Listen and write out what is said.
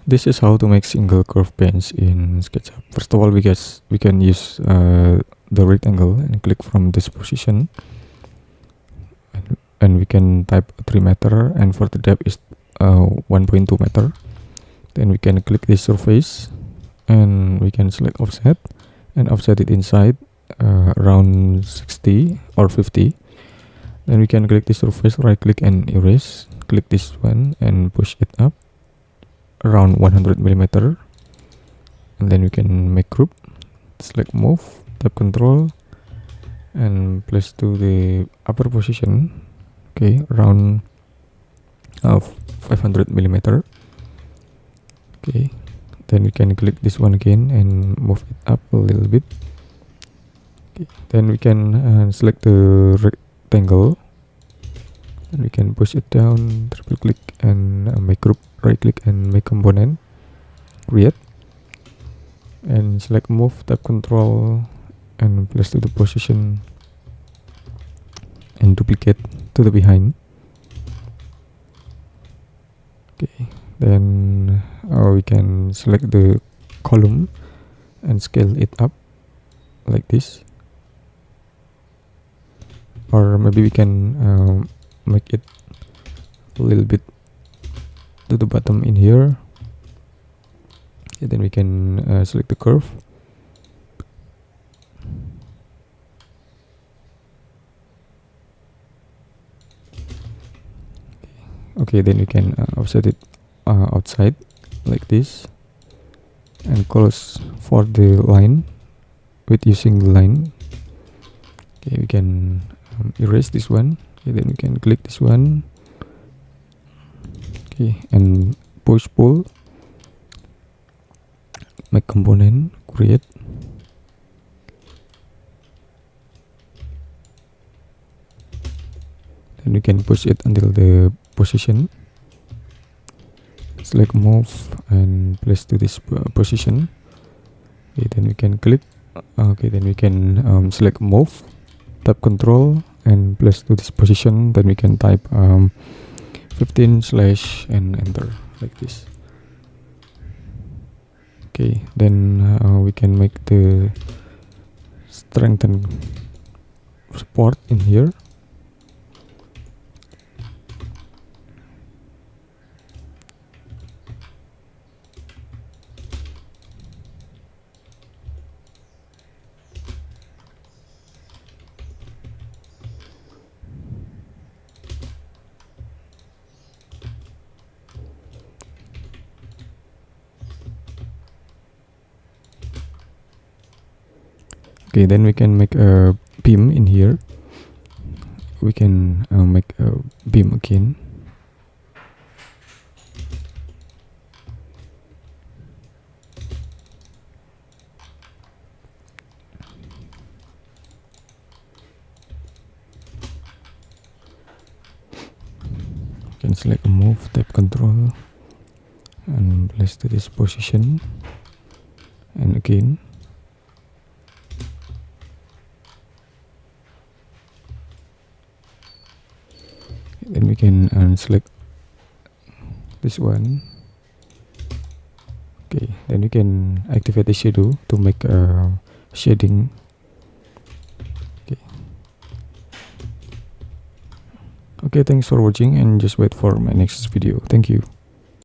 This is how to make single curve panes in SketchUp. First of all, we can use the rectangle and click from this position, and we can type 3 meter, and for the depth is 1.2 meter. Then we can click this surface and we can select offset and offset it inside around 60 or 50. Then we can click this surface, right click and erase, click this one and push it up around 100 millimeter, and then we can make group, select move, tap control and place to the upper position, okay, around 500 millimeter. Okay, then we can click this one again and move it up a little bit. Okay, then we can select the rectangle and we can push it down, triple click and make group, right click and make component, create, and select move, tap control and place to the position and duplicate to the behind. Okay, then we can select the column and scale it up like this, or maybe we can make it a little bit to the bottom in here. Okay, then we can select the curve. Okay, then we can offset it outside like this and close for the line with using the line. Okay, we can erase this one. Okay, then we can click this one, okay, and push pull, make component, create, then we can push it until the position, select move and place to this position. Okay, then we can click, okay, then we can select move, tap control and place to this position. Then we can type 15 slash and enter like this. Okay, then we can make the strengthen support in here. Okay, then we can make a beam in here. We can make a beam again. Can select a move, tap control and place to this position, and again. Then we can select this one. Okay, then we can activate the shadow to make shading. Okay. Okay, thanks for watching and just wait for my next video. Thank you.